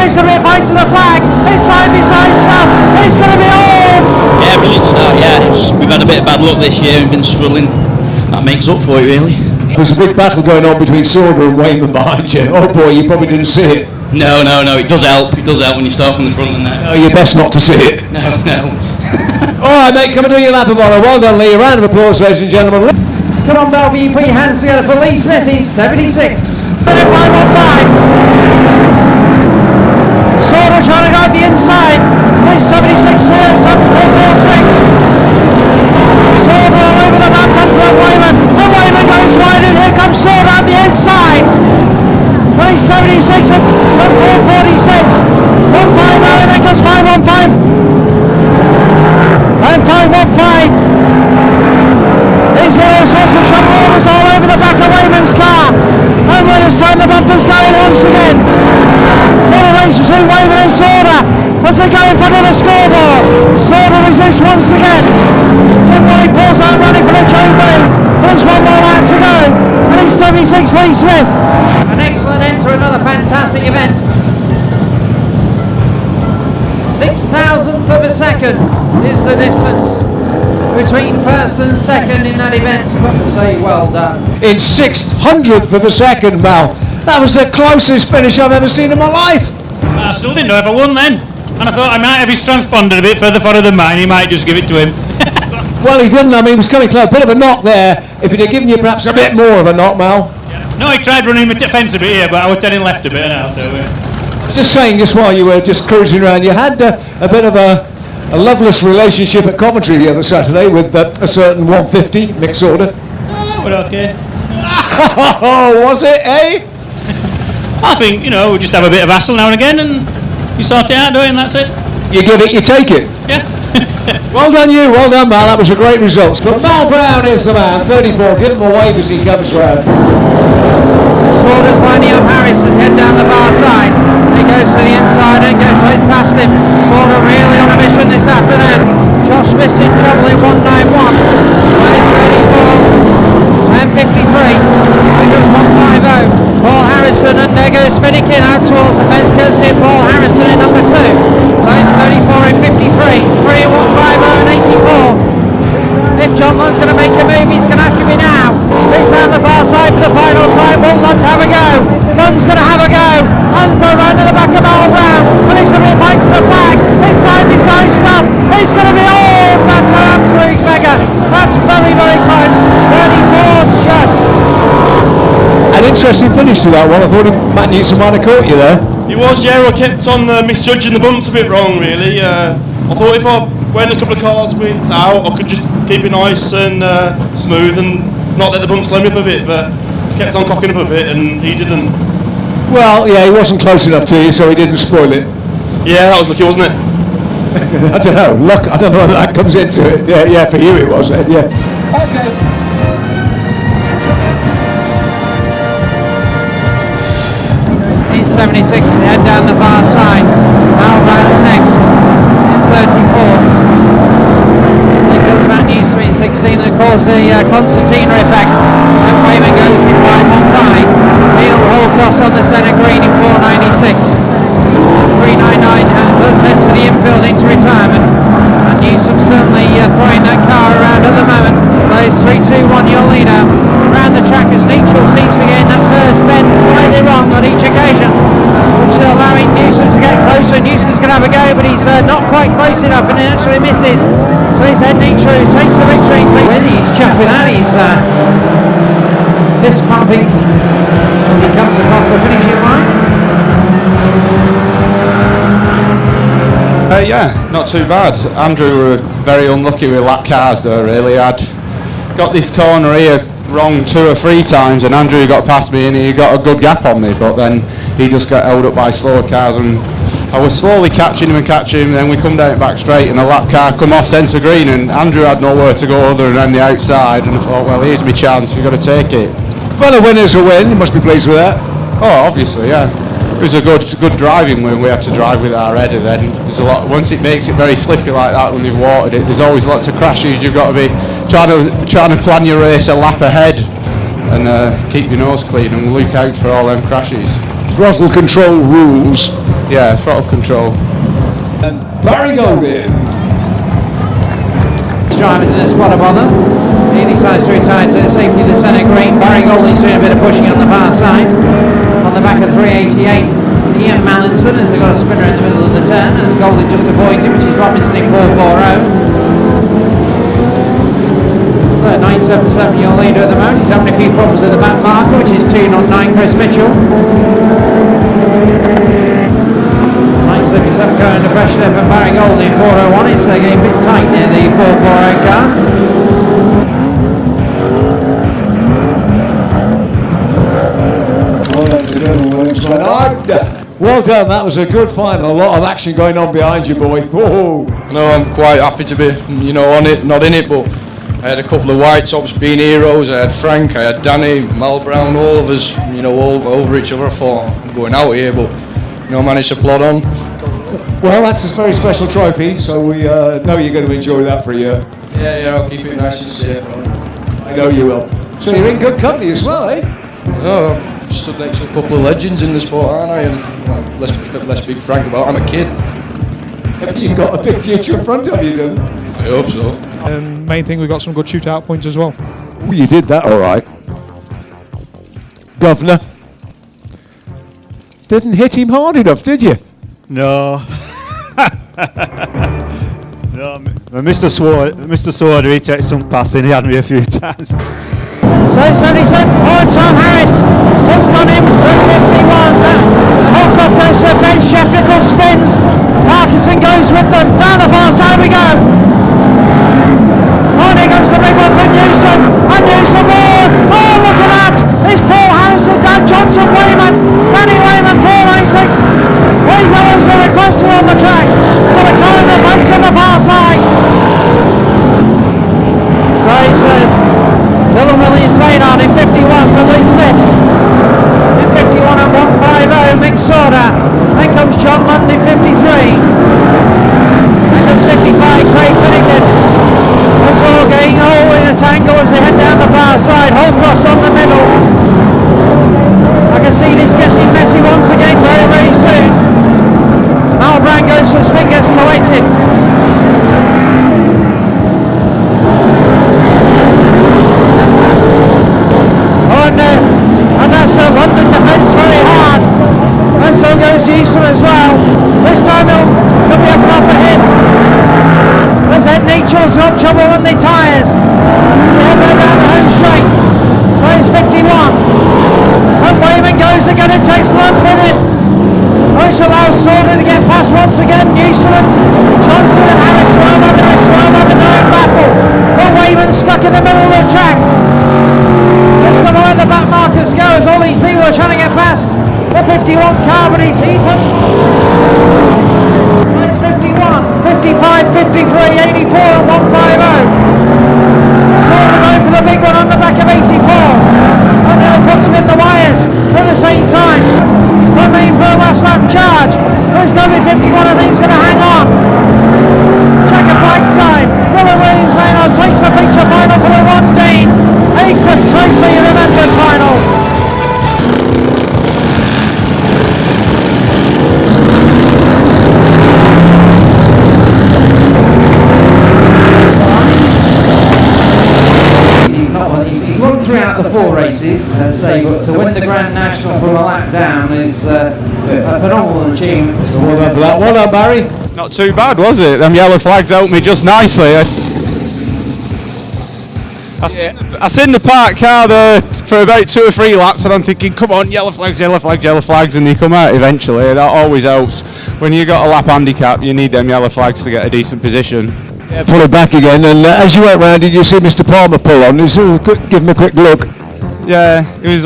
it's going to be a fight to the flag. It's side beside stuff. It's going to be all. Yeah, brilliant start. Yeah, we've had a bit of bad luck this year and been struggling. That makes up for it, really. There's a big battle going on between Sauder and Wayman behind you. Oh boy, you probably didn't see it. No, it does help. It does help when you start from the front and that. Oh, you're best not to see it. No. All right, mate, come and do your lap of honour. Well done, Lee. A round of applause, ladies and gentlemen. Come on, Belle Vue, put your hands together for Lee Smith. He's 76. 515. Sauder trying to go at the inside. He's 76 here, 7446. Sauder all over the map, comes from Wayman. The Wayman goes wide and here comes Sauder at the inside. Well, he's 76 at 446. 150 and then goes 515. And 515. He's in all sorts of trouble. Orders all over the back of Wayman's car. And when it's time, the bumper's going once again. What a race between Wayman and Sauder as they go in front of the scoreboard. Sauder resists once again. Tim Wally pulls out running for the JB. There's one more lap to go. And he's 76 Lee Smith. An excellent end to another fantastic event. 6,000th of a second is the distance between first and second in that event. But to say well done. In 600th of a second, Mal. That was the closest finish I've ever seen in my life. I still didn't know if I won then. And I thought I might have his transponder a bit further forward than mine. He might just give it to him. Well, he didn't. I mean, he was coming close. Bit of a knock there. If he'd have given you perhaps a bit more of a knock, Mal. No, he tried running the fence a bit here, but I was turning left a bit now. So. Just saying, just while you were just cruising around, you had a bit of a loveless relationship at Coventry the other Saturday with a certain 150 mixed order. Oh, we're okay. Oh, was it, eh? I think, we just have a bit of hassle now and again, and you sort it out, don't you, and that's it. You give it, you take it. Yeah. Well done you, well done Mal, that was a great result. But Mal Brown is the man, 34, give him a wave as he comes round. Sauder's lining up Harris and head down the far side. He goes to the inside and goes past him. Sauder really on a mission this afternoon. Josh Smith's in trouble in 191. Minus 34 and 53. It goes 150. Paul Harrison and there goes Finnegan out towards the fence. Goes in Paul Harrison in number 2. Minus 34 and 53. 3 and 150 and 84. If John Lund's going to make a move, he's going to have to be now. He's down the far side for the final time. Will Lund have a go? Lund's going to have a go. And go round to the back of Mal Brown. And it's going to be a fight to the flag. It's side beside stuff. It's going to be all. That's an absolute beggar. That's very, very close. 34 just. An interesting finish to that one. I thought Matt Newson might have caught you there. He was, yeah. I kept on misjudging the bumps a bit wrong, really. I thought if I went a couple of cars without, I could just keep it nice and smooth and not let the bumps slow me up a bit, but I kept on cocking up a bit and he didn't. Well, yeah, he wasn't close enough to you, so he didn't spoil it. Yeah, that was lucky, wasn't it? I don't know, luck, I don't know whether that comes into it. Yeah, for you it was, yeah. Okay. He's 76 and head down the far side. Mal Brown's next. 34. It goes back Newson in 16 and of course the concertina effect. And Wayman goes to 515. Neil Holcross on the centre green in 496. 399 does head to the infield into retirement. And Newson certainly throwing that car around at the moment. So it's 3-2-1 your leader. Around the track as neutral seems to be getting that first bend slightly wrong on each occasion, which is allowing Newson to get closer. Newson's going to have a go, but he's not quite close enough and it actually misses. So he's heading through, takes the victory. He's chuffing out, he's fist pumping as he comes across the finishing line. Yeah, not too bad. Andrew were very unlucky with lap cars though, really. I'd got this corner here wrong 2 or 3 times and Andrew got past me and he got a good gap on me, but then he just got held up by slower cars and I was slowly catching him, and then we come down back straight and a lap car come off centre green and Andrew had nowhere to go other than the outside and I thought, well, here's my chance, you've got to take it. Well, a winner's a win, you must be pleased with that. Oh, obviously, yeah. It was a good driving when we had to drive with our header then. There's a lot, once it makes it very slippy like that when you've watered it, there's always lots of crashes. You've got to be trying to plan your race a lap ahead and keep your nose clean and look out for all them crashes. throttle control rules. Yeah, throttle control. And Barry Goldin. Drivers in a spot above them. He decides to retire to the safety of the centre green. Barry Golding's doing a bit of pushing on the far side. On the back of 388, Ian Mallinson has got a spinner in the middle of the turn, and Golding just avoids him, which is Robinson in 440. So 977 your leader at the moment. He's having a few problems with the back marker, which is 209 Chris Mitchell. 977 going under pressure there from Barry Golding, 401. It's getting a bit tight near the 440 car. Well done, that was a good final. A lot of action going on behind you, boy. Whoa. No, I'm quite happy to be, on it, not in it, but I had a couple of white tops being heroes. I had Frank, I had Danny, Mal Brown, all of us, all over each other. I thought, I'm going out here, but, managed to plod on. Well, that's a very special trophy, so we know you're going to enjoy that for a year. Yeah, I'll keep it nice and safe. I know you will. So you're in good company as well, eh? No, I've stood next to a couple of legends in the sport, aren't I? And let's be frank about it, I'm a kid. You've got a big future in front of you, then. I hope so. Main thing, we got some good shootout points as well. Oh, you did that all right. Governor. Didn't hit him hard enough, did you? No. No, Mr. Sword, he takes some passing, he had me a few times. So 77, Tom Harris has gone in for 51. Holcroft goes to the fence, Jeff Nichols spins, Parkinson goes with them, down the far side we go. Oh, here comes the big one from Newson, and Newson more. Oh, look at that, it's Paul Harrison, Dan Johnson, Wayman, Danny Wayman, 496. Wade Willows are requested on the track, for the car in the fence on the far side. So it's Dylan Williams Maynard in 51 for Lee Smith. In 51 at 150, Mick Sorda. Then comes John Lund in 53. Then comes 55, Craig Finnegan. That's all getting in a tangle as they head down the far side. Holcross on the middle. I can see this getting messy once again very, very soon. Mal Brown goes to the spin, gets collected. And that's the London defence very hard. And so goes Newson as well. This time he'll be a proper hit. As Ed Nietzsche's got trouble on the tyres. He'll go down the home straight. So it's 51. And Wayman goes again and takes Lund with it. Which allows Sorda to get past once again. Newson and Johnson and Harris swam having their own battle. But Wayman's stuck in the middle of the track. Just from where the back markers go as all these people are trying to get past the 51 car, but he's it's 51, 55, 53, 84 and 150. Sort of going for the big one on the back of 84. And then puts him in the wires at the same time. Coming for a last lap charge. It's going to be 51, I think he's going to hang on. Checker flag time. Dylan Williams Maynard takes the feature final for the Ron Dane Aycliffe Trophy Remembered final. He's won 3 out of the 4 races, but to win the Grand National from a lap down is a phenomenal achievement. Well done for that. Well done, Barry. Not too bad, was it? Them yellow flags helped me just nicely. I seen the parked car there for about 2 or 3 laps and I'm thinking, come on, yellow flags, and they come out eventually. That always helps. When you got a lap handicap, you need them yellow flags to get a decent position. Yeah, pull it back again, and as you went round, did you see Mr. Palmer pull on? Give him a quick look. Yeah, it was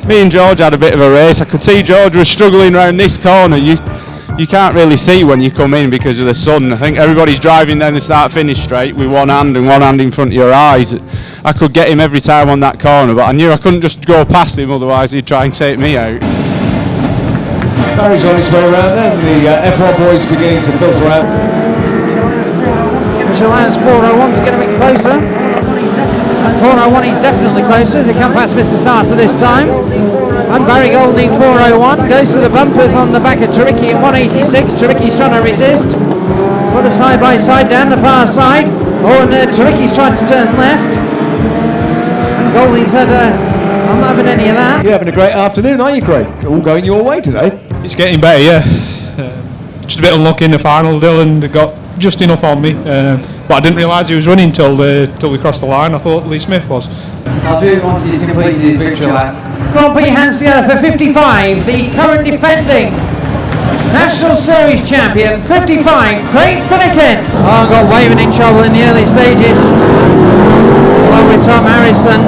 me and George had a bit of a race. I could see George was struggling around this corner. You can't really see when you come in because of the sun. I think everybody's driving down the start-finish straight with one hand and one hand in front of your eyes. I could get him every time on that corner, but I knew I couldn't just go past him, otherwise he'd try and take me out. Barry's on his way around then. The F1 boys beginning to filter out. Which allows 401 to get a bit closer. And 401 he's definitely closer as he comes past Mr. Starter this time. And Barry Golding 401 goes to the bumpers on the back of Taricki in 186. Taricki's trying to resist. Put a side by side down the far side. Oh, and Taricki's trying to turn left. And Golding said, I'm not having any of that. You're having a great afternoon, are you, Craig? All going your way today. It's getting better, yeah. Just a bit unlucky in the final. Dylan got just enough on me, but I didn't realise he was running till we crossed the line. I thought Lee Smith was. I'll do it once he's completed his victory lap. Come on, put your hands together for 55, the current defending National Series champion, 55, Craig Finnegan. Oh, got Wayman in trouble in the early stages, along with Tom Harris and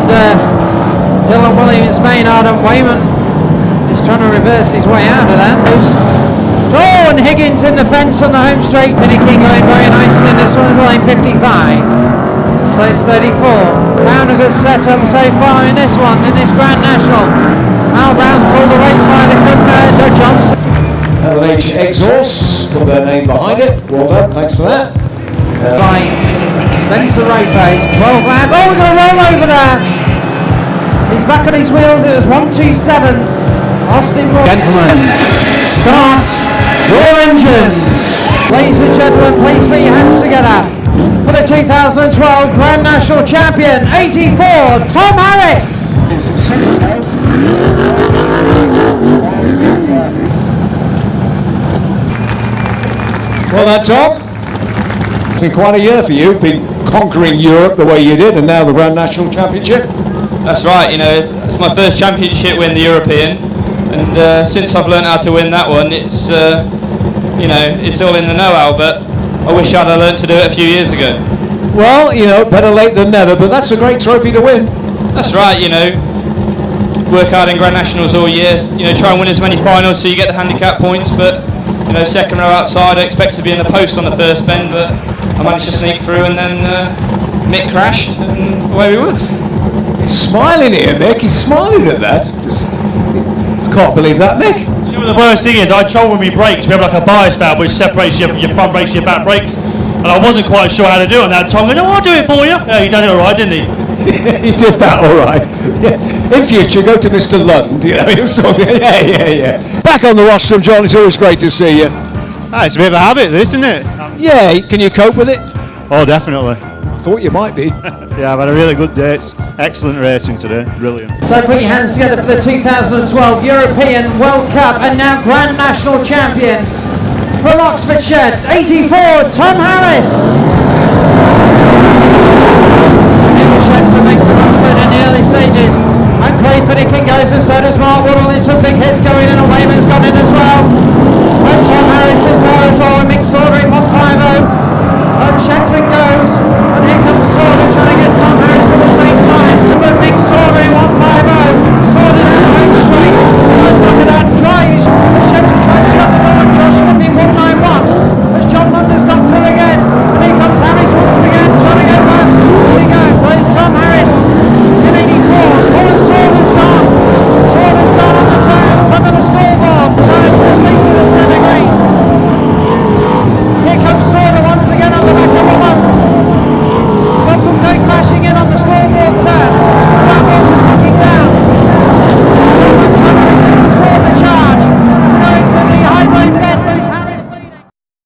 Dylan Williams Maynard, and Wayman is trying to reverse his way out of that. Oh, and Higgins in the fence on the home straight. Finnegan going very nicely in this one as well in 55. So it's 34. Found a good setup so far in this one, in this Grand National. Al Brown's pulled away slightly from Doug Johnson. LH exhausts, got their name behind it. Well done, thanks for that. By Spencer Roper, he's 12 lap. Oh, we're going to roll over there. He's back on his wheels. It was 127. Austin Roy. Gentlemen, Start your engines. Ladies and gentlemen, please put your hands together for the 2012 Grand National Champion, 84, Tom Harris. well done, Tom. It's been quite a year for you, been conquering Europe the way you did, and now the Grand National Championship. That's right, you know, it's my first championship win, the European, and since I've learned how to win that one, it's, you know, it's all in the know-how, but I wish I'd have learned to do it a few years ago. Well, you know, better late than never, but that's a great trophy to win. That's right, you know, work hard in Grand Nationals all year, you know, try and win as many finals so you get the handicap points, but, you know, second row outside, I expected to be in the post on the first bend, but I managed to sneak through, and then Mick crashed, and away we was. He's smiling here, Mick, he's smiling at that. Just, I can't believe that, Mick. You know what the worst thing is? I trouble with my brakes. We have like a bias valve which separates your front brakes and your back brakes. And I wasn't quite sure how to do it on that time. I go, I'll do it for you. Yeah, he done it all right, didn't he? He did that all right. Yeah. In future, go to Mr. Lund. You know, yeah. Back on the rostrum, John. It's always great to see you. It's a bit of a habit, this, isn't it? Yeah, can you cope with it? Oh, definitely. Thought you might be. Yeah, I've had a really good day. It's excellent racing today. Brilliant. So put your hands together for the 2012 European World Cup and now Grand National Champion from Oxfordshire, 84, Tom Harris.